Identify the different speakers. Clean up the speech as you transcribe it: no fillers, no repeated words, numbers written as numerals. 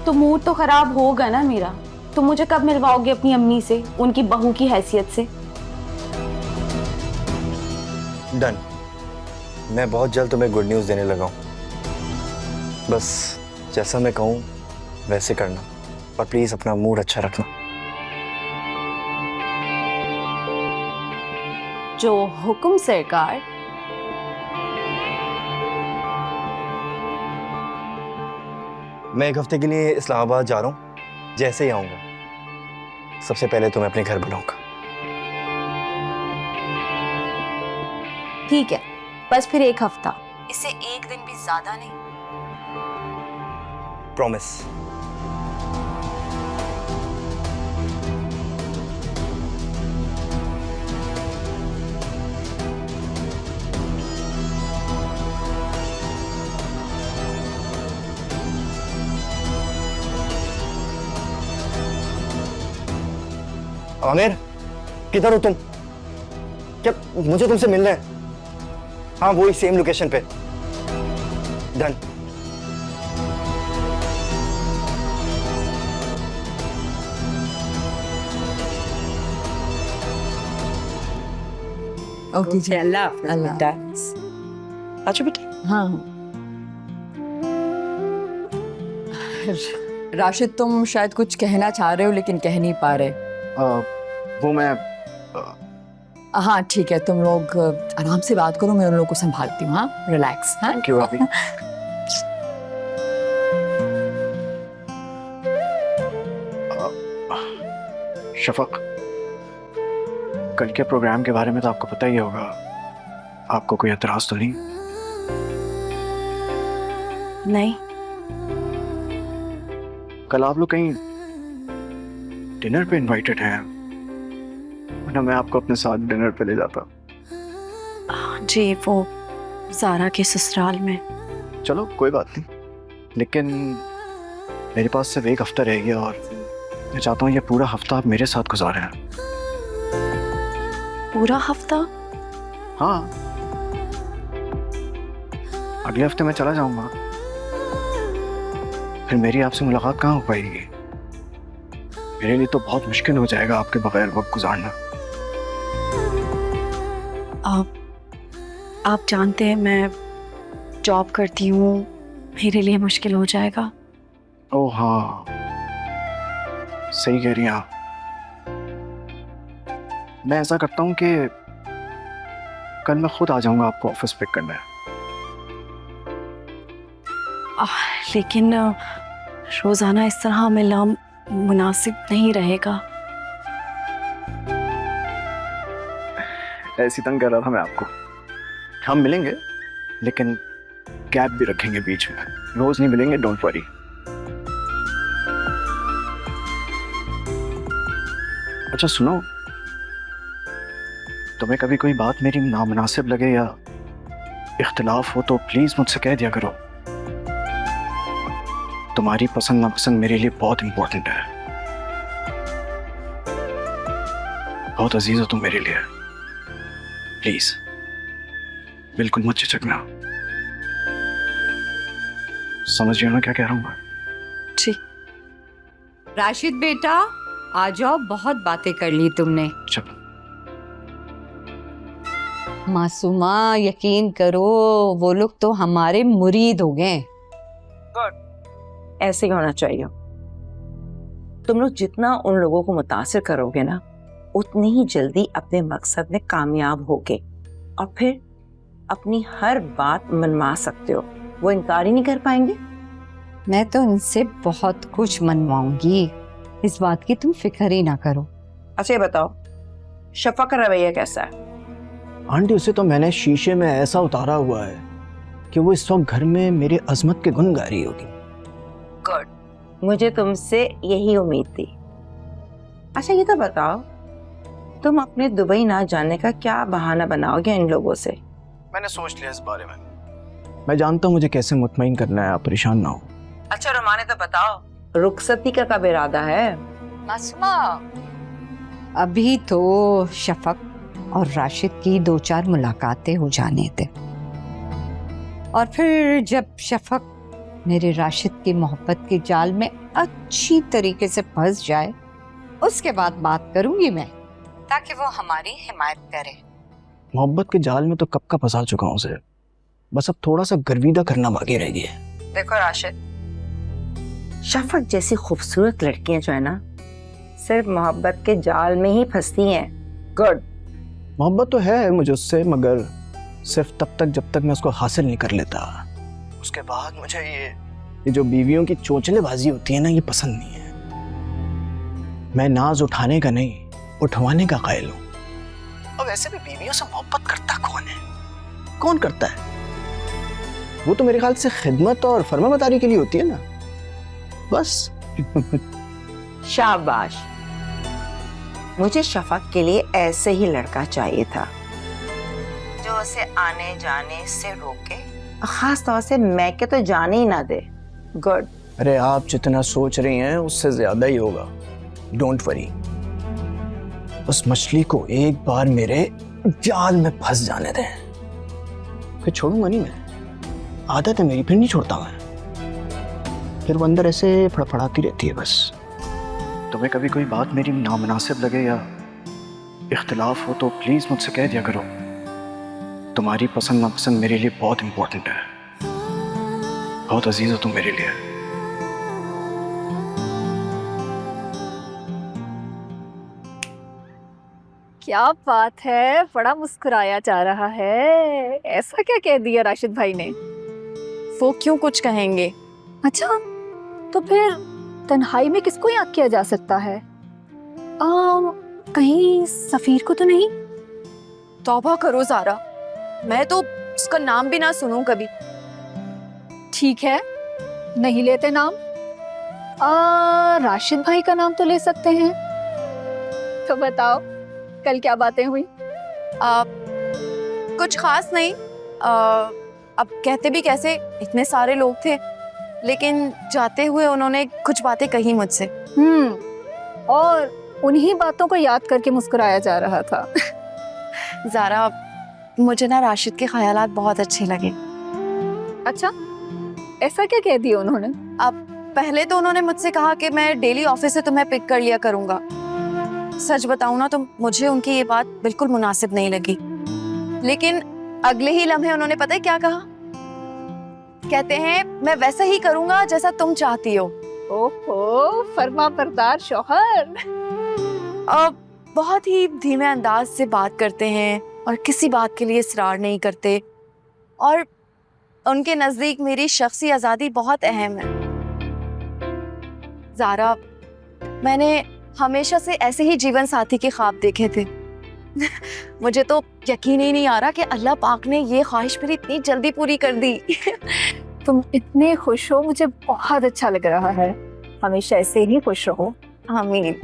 Speaker 1: तो मूड तो खराब होगा ना मेरा। तुम मुझे कब मिलवाओगे अपनी अम्मी से, उनकी बहू की हैसियत से?
Speaker 2: डन। मैं बहुत जल्द तुम्हें गुड न्यूज़ देने लगा हूँ। बस जैसा मैं कहूँ वैसे करना, और प्लीज अपना मूड अच्छा रखना।
Speaker 1: जो हुक्म सरकार।
Speaker 2: मैं एक हफ्ते के लिए इस्लामाबाद जा रहा हूँ। जैसे ही आऊँगा सबसे पहले तुम्हें अपने घर बुलाऊंगा।
Speaker 1: ठीक है, बस फिर एक हफ्ता, इससे एक दिन भी ज्यादा नहीं।
Speaker 2: प्रॉमिस। आमिर, किधर हो तुम? क्या मुझे तुमसे मिलना है? हाँ, वही सेम लोकेशन पे। डन।
Speaker 3: ओके जी,
Speaker 4: अल्लाह बेटा।
Speaker 3: अच्छा बेटा। हाँ राशिद, तुम शायद कुछ कहना चाह रहे हो लेकिन कह नहीं पा रहे।
Speaker 2: वो मैं
Speaker 3: हाँ ठीक है, तुम लोग आराम से बात करो, मैं उन लोगों को संभालती हूँ। हाँ, रिलैक्स। हाँ,
Speaker 2: थैंक यू अभी।
Speaker 5: शफक, कल के प्रोग्राम के बारे में तो आपको पता ही होगा। आपको कोई एतराज तो नहीं?
Speaker 1: नहीं।
Speaker 5: कल आप लोग कहीं डिनर पे इनवाइटेड हैं, वरना मैं आपको अपने साथ डिनर पे ले जाता।
Speaker 1: जी, वो ज़ारा के ससुराल में।
Speaker 5: चलो कोई बात नहीं, लेकिन मेरे पास सिर्फ एक हफ्ता रह गया और मैं चाहता हूँ ये पूरा हफ्ता आप मेरे साथ गुजारें।
Speaker 1: पूरा हफ्ता?
Speaker 5: हाँ, अगले हफ्ते मैं चला जाऊंगा, फिर मेरी आपसे मुलाकात कहाँ हो पाएगी? मेरे लिए तो बहुत मुश्किल हो जाएगा आपके बगैर वक्त गुजारना।
Speaker 1: आप जानते हैं मैं जॉब करती हूँ, मेरे लिए मुश्किल हो जाएगा।
Speaker 5: ओह हाँ, सही कह रही हैं आप। मैं ऐसा करता हूँ कि कल मैं खुद आ जाऊंगा आपको ऑफिस पिक करने।
Speaker 1: लेकिन रोजाना इस तरह मिलना मुनासिब नहीं रहेगा।
Speaker 5: ऐसी तंग कर रहा था मैं आपको। हम मिलेंगे लेकिन गैप भी रखेंगे बीच में, रोज नहीं मिलेंगे, डोंट वरी। अच्छा सुनो, तुम्हें कभी कोई बात मेरी नामुनासिब लगे या इख्तिलाफ हो तो प्लीज मुझसे कह दिया करो। तुम्हारी पसंद नापसंद मेरे लिए बहुत इंपॉर्टेंट है। बहुत अजीज हो तुम मेरे लिए। प्लीज बिल्कुल मत झिझकना। समझ रही हो ना क्या कह रहा हूँ मैं?
Speaker 1: जी।
Speaker 4: राशिद बेटा आ जाओ, बहुत बातें कर ली तुमने।
Speaker 5: चलो।
Speaker 4: मासूमा यकीन करो, वो लोग तो हमारे मुरीद हो गए।
Speaker 6: ऐसे ही होना चाहिए। तुम लोग जितना उन लोगों को मुतासिर करोगे ना, उतनी ही जल्दी अपने मकसद में कामयाब होगे और फिर अपनी हर बात मनवा सकते हो। वो इनकार ही नहीं कर पाएंगे।
Speaker 4: मैं तो इनसे बहुत कुछ मनवाऊंगी, इस बात की तुम फिक्र ही ना करो।
Speaker 6: अच्छा ये बताओ, शफक का रवैया कैसा है?
Speaker 5: आंटी, उसे तो मैंने शीशे में ऐसा उतारा हुआ है कि वो इस वक्त घर में मेरी अजमत के गुण गा रही होगी।
Speaker 6: गुड, मुझे तुमसे यही उम्मीद थी। अच्छा ये तो बताओ, तुम अपने दुबई ना जाने का क्या बहाना बनाओगे इन लोगों से?
Speaker 5: मैंने सोच लिया इस बारे में। मैं जानता हूँ मुझे कैसे मुतमईन करना है, आप परेशान ना हो।
Speaker 6: अच्छा रुमाने तो बताओ, रुखसती का कब इरादा है?
Speaker 4: मासूमा, अभी तो शफक और राशिद की 2-4 मुलाकातें हो जाने दे, और फिर जब शफक मेरे राशिद की मोहब्बत के जाल में अच्छी तरीके से फंस जाए, उसके बाद बात करूंगी मैं, ताकि वो हमारी हिमायत करे।
Speaker 5: मोहब्बत के जाल में तो कब का फंसा चुका हूँ उसे, बस अब थोड़ा सा गर्विदा करना बाकी रह गया है।
Speaker 6: देखो राशिद, शफक जैसी खूबसूरत लड़कियां जो है ना, सिर्फ मोहब्बत के जाल में ही फंसती हैं। गुड।
Speaker 5: मोहब्बत तो है मुझे उससे, मगर सिर्फ तब तक जब तक मैं उसको हासिल नहीं कर लेता। उसके बाद मुझे ये जो बीवियों की चोचलेबाजी होती है ना, ये पसंद नहीं है। मैं नाज उठाने का नहीं, उठवाने का कायल हूँ। और वैसे भी बीवियों से मोहब्बत करता कौन है? कौन करता है? वो तो मेरे ख्याल से खिदमत और फर्माबरदारी के लिए होती है ना, बस।
Speaker 6: शाबाश। मुझे शफक के लिए ऐसे ही लड़का चाहिए था, जो उसे आने जाने से रोके, खास तौर से मैं के तो जाने ही ना दे। गुड।
Speaker 5: अरे आप जितना सोच रही हैं उससे ज्यादा ही होगा। डोंट वरी, उस मछली को एक बार मेरे जाल में फंस जाने दें, फिर छोड़ूंगा नहीं मैं। आदत है मेरी, फिर नहीं छोड़ता मैं। फिर वो अंदर ऐसे फड़फड़ाती रहती है बस। तुम्हें कभी कोई बात मेरी नामुनासिब लगे या इख्तिलाफ हो तो प्लीज मुझसे कह दिया करो। तुम्हारी पसंद नापसंद मेरे लिए बहुत इंपॉर्टेंट है, बहुत अजीज हो तुम मेरे लिए।
Speaker 3: क्या बात है, बड़ा मुस्कुराया जा रहा है। ऐसा क्या कह दिया राशिद भाई ने?
Speaker 1: वो क्यों कुछ कहेंगे?
Speaker 3: अच्छा, तो फिर तन्हाई में किसको याद किया जा सकता है? कहीं सफीर को तो नहीं?
Speaker 1: तौबा करो ज़ारा, मैं तो उसका नाम भी ना सुनूं कभी।
Speaker 3: ठीक है, नहीं लेते नाम। राशिद भाई का नाम तो ले सकते हैं। तो बताओ, कल क्या बातें हुई?
Speaker 1: कुछ खास नहीं। अब कहते भी कैसे, इतने सारे लोग थे, लेकिन जाते हुए उन्होंने कुछ बातें कही मुझसे।
Speaker 3: और उन्हीं बातों को याद करके मुस्कुराया जा रहा था।
Speaker 1: ज़ारा, मुझे ना राशिद के ख्यालात बहुत अच्छे लगे।
Speaker 3: अच्छा, ऐसा क्या कह दिया उन्होंने?
Speaker 1: अब पहले तो उन्होंने मुझसे कहा कि मैं डेली ऑफिस से तुम्हें पिक कर लिया करूंगा। सच बताऊं ना तो मुझे उनकी ये बात बिल्कुल मुनासिब नहीं लगी, लेकिन अगले ही लम्हे उन्होंने पता है क्या कहा? कहते हैं मैं वैसा ही करूंगा जैसा तुम चाहती हो।
Speaker 3: ओहो, फर्मा बरदार शौहर।
Speaker 1: बहुत ही धीमे अंदाज से बात करते हैं और किसी बात के लिए इसरार नहीं करते, और उनके नजदीक मेरी शख्सी आज़ादी बहुत अहम है। ज़ारा, मैंने हमेशा से ऐसे ही जीवन साथी के ख्वाब देखे थे। मुझे तो यकीन ही नहीं आ रहा कि अल्लाह पाक ने ये ख्वाहिश मेरी इतनी जल्दी पूरी कर दी।
Speaker 3: तुम इतने खुश हो, मुझे बहुत अच्छा लग रहा है। हमेशा ऐसे ही खुश रहो।
Speaker 1: आमीन।